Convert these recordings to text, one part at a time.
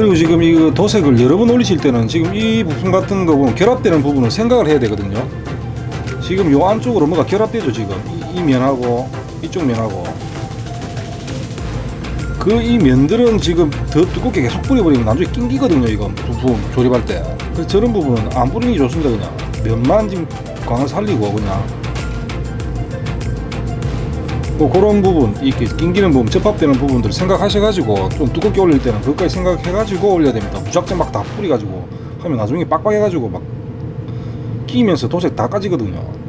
그리고 지금 이 도색을 여러 번 올리실 때는 지금 이 부분 같은 거 보면 결합되는 부분을 생각을 해야 되거든요. 지금 요 안쪽으로 뭐가 결합되죠. 지금 이 면하고 이쪽 면하고 그 이 면들은 지금 더 두껍게 계속 뿌려버리면 나중에 낑기거든요. 이건 부품 조립할 때. 그래서 저런 부분은 안 뿌리는 게 좋습니다. 그냥 면만 지금 광을 살리고 그냥 뭐 그런 부분, 이렇게 낑기는 부분, 접합되는 부분들 생각하셔가지고 좀 두껍게 올릴 때는 그것까지 생각해가지고 올려야 됩니다. 무작정 막 다 뿌려가지고 하면 나중에 빡빡해가지고 막 끼면서 도색 다 까지거든요.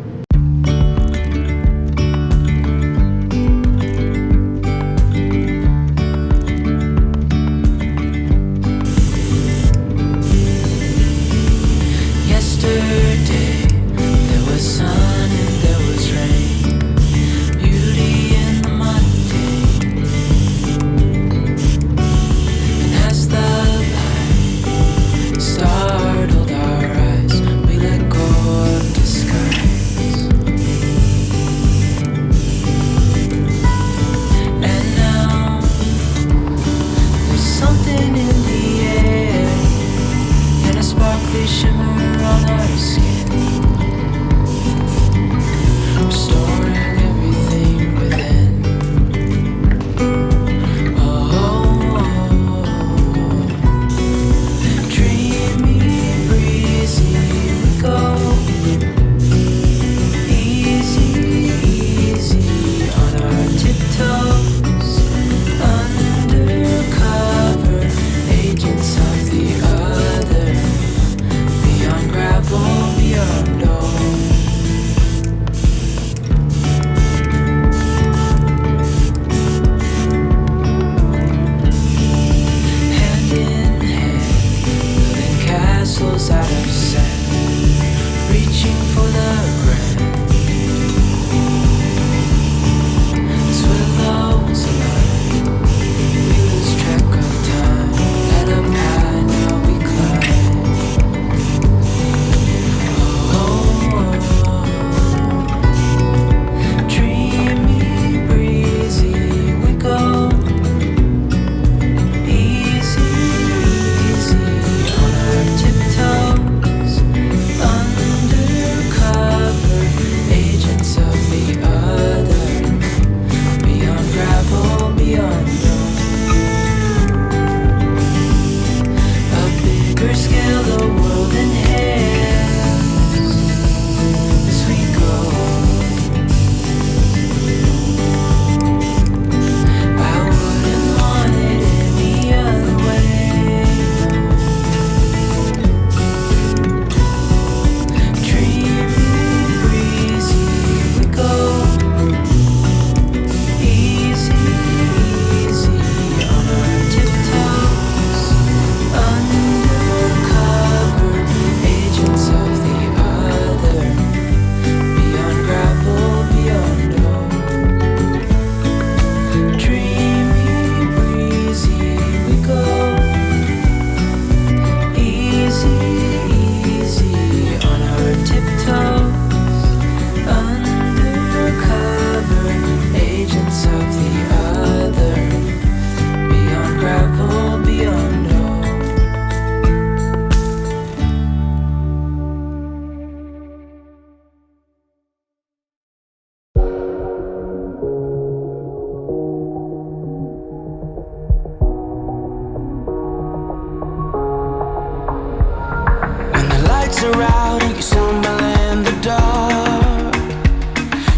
are out and you stumble in the dark.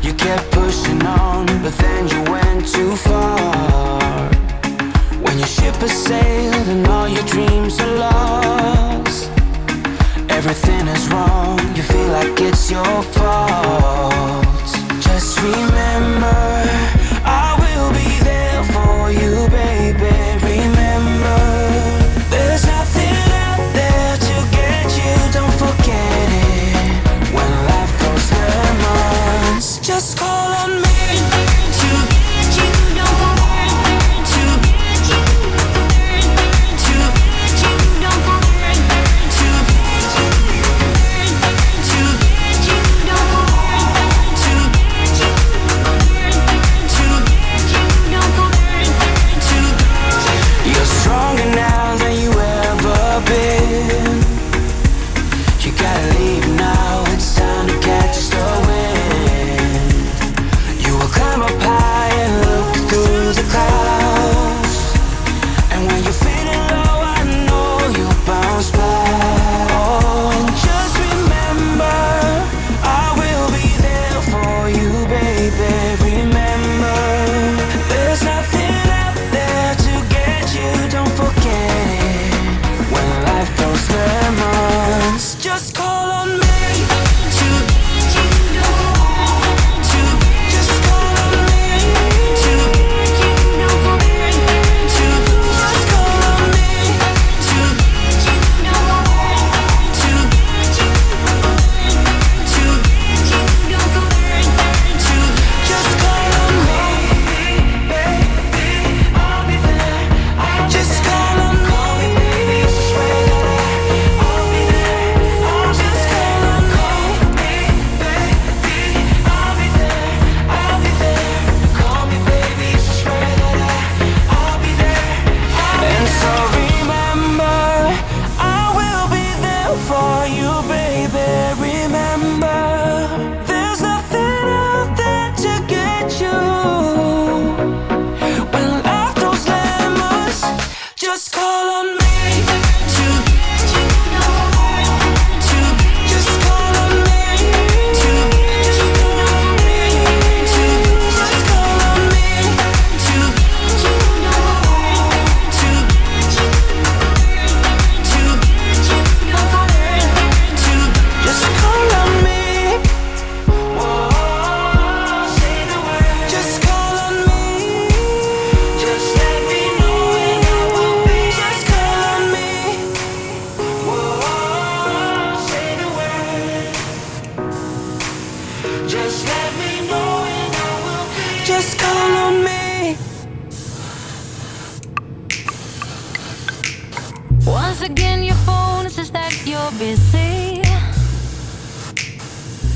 You kept pushing on, but then you went too far. When your ship has sailed and all your dreams are lost, everything is wrong, you feel like it's your fault. Just remember, I will be there for you, baby. Remember, there's nothing out there to get you, don't forget it. When life throws lemons, just call on me to get you, don't forget to get you, to get you, don't forget to get you, to get you, don't forget to get you, to get you, don't forget to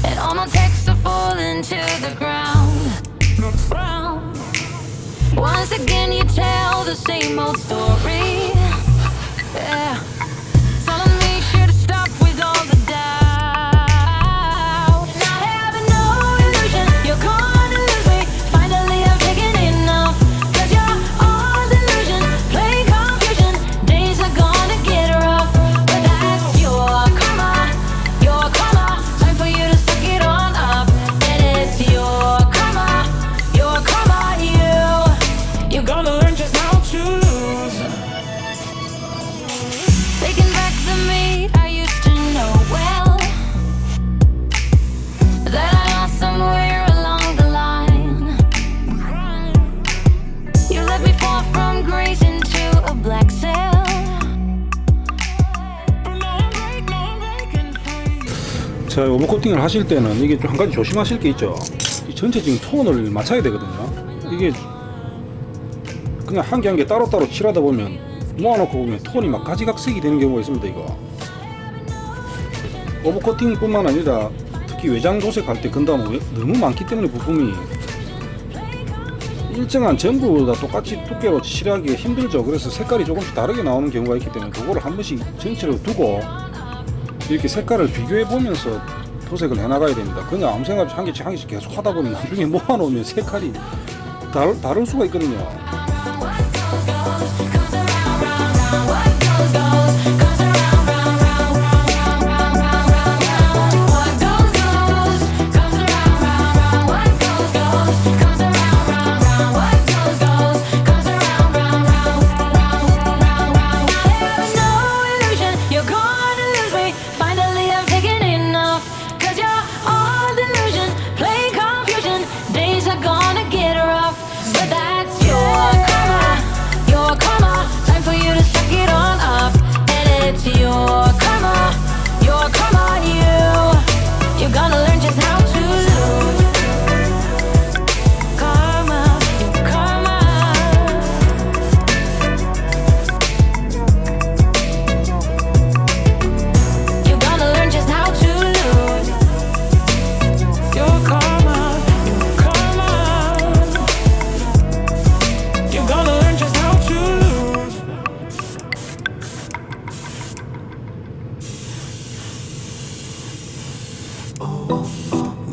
and all my texts are falling to the ground. Once again you tell the same old story. Yeah, telling me should stop with all the doubt. Not having no illusion, you're gonna lose me. Finally I've taken enough, 'cause you're all delusion, play confusion. Days are gonna get rough, but that's your karma, your karma. Time for you to suck it on up, and it's your karma, your karma. You're gonna learn just how to lose. Taking back the me I used to know well, that I lost somewhere along the line. You let me fall from grace into a black cell. But now I'm breaking free. 자, 오버 코팅을 하실 때는 이게 좀 한 가지 조심하실 게 있죠. 이 전체적인 톤을 맞춰야 되거든요. 이게 그냥 한 개 한 개 따로따로 칠하다 보면 모아놓고 보면 톤이 막 가지각색이 되는 경우가 있습니다. 이거 오버코팅 뿐만 아니라 특히 외장 도색할 때 건담은 너무 많기 때문에 부품이 일정한 전부 다 똑같이 두께로 칠하기가 힘들죠. 그래서 색깔이 조금씩 다르게 나오는 경우가 있기 때문에 그거를 한 번씩 전체로 두고 이렇게 색깔을 비교해 보면서 도색을 해 나가야 됩니다. 그냥 아무 생각 없이 한 개씩 한 개씩 계속 하다 보면 나중에 모아놓으면 색깔이 다를 수가 있거든요.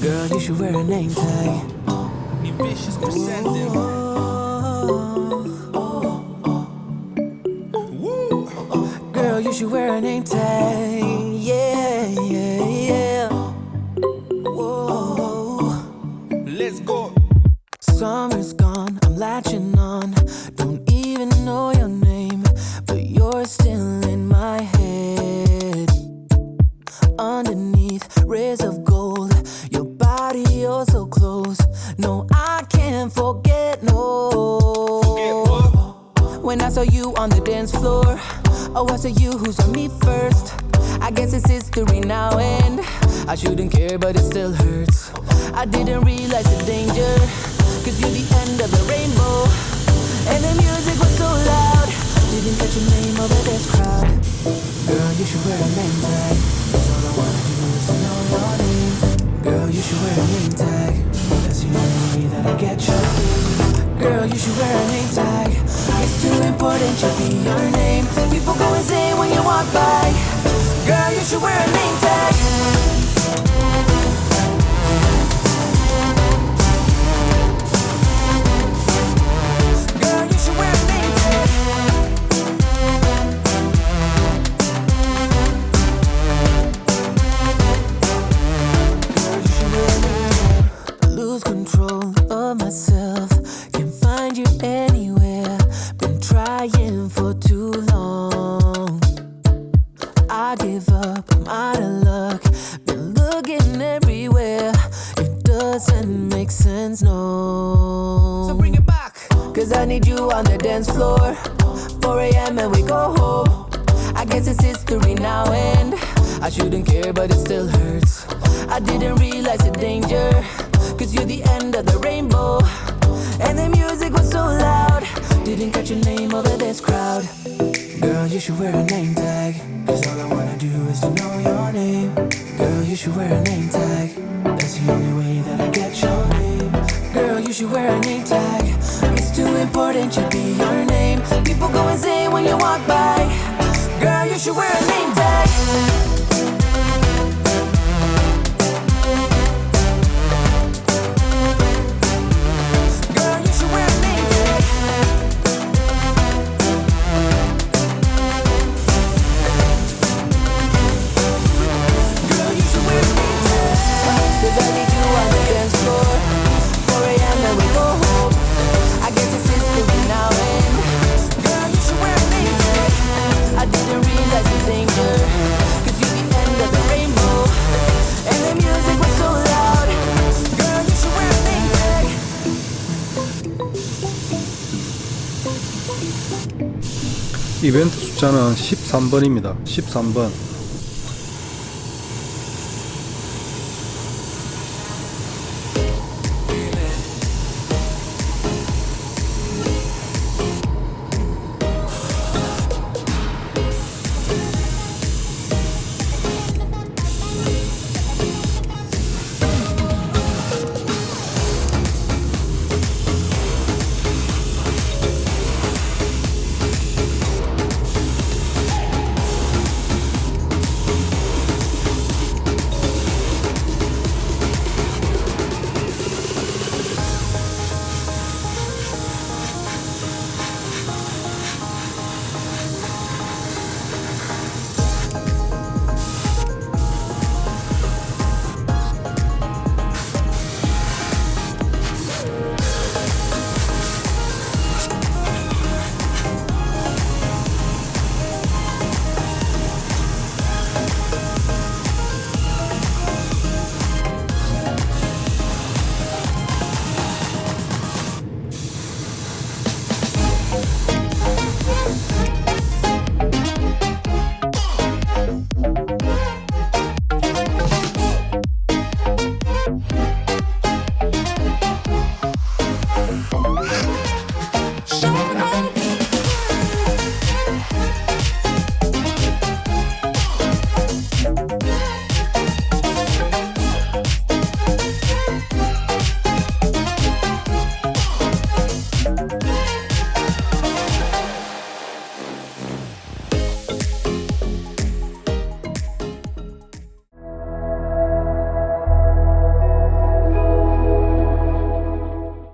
Girl, you should wear a name tag. Girl, you should wear a name tag. Yeah, yeah, yeah. Whoa. Let's go. Summer's gone, I'm latching on. Don't even know your name, but you're still in my head. Underneath rays of gold, your body oh so close. No, I can't forget, no. Forget what? When I saw you on the dance floor, oh, I saw you who saw me first. I guess it's history now, and I shouldn't care, but it still hurts. I didn't realize the danger, 'cause you're the end of the rainbow, and the music was so loud. Didn't catch your name over this crowd. Girl, you should wear a name tag, 'cause all I wanna do is to know your name. Girl, you should wear a name tag, that's the only way that I get you. Girl, you should wear a name tag, it's too important to be your name. People go insane when you walk by. Girl, you should wear a name tag. No. So bring it back, 'cause I need you on the dance floor. 4 a.m. and we go home. I guess it's history now, and I shouldn't care, but it still hurts. I didn't realize the danger, 'cause you're the end of the rainbow, and the music was so loud. Didn't catch your name over this crowd. Girl, you should wear a name tag, 'cause all I wanna do is to know your name. Girl, you you should wear a name tag. That's the only way that I get your name. Girl, you should wear a name tag. It's too important to be your name. People go insane when you walk by. Girl, you should wear a name tag. Girl, you should wear a name tag. Girl, you should wear a name tag. 'Cause I need you on the dance floor. 4 a.m. and we go home. I guess it's history now and girl, you should wear a name tag. I didn't realize the danger. 'Cause you're the end of the rainbow. And the music was so loud. Girl, you should wear a name tag. 이벤트 숫자는 13번입니다. 13번.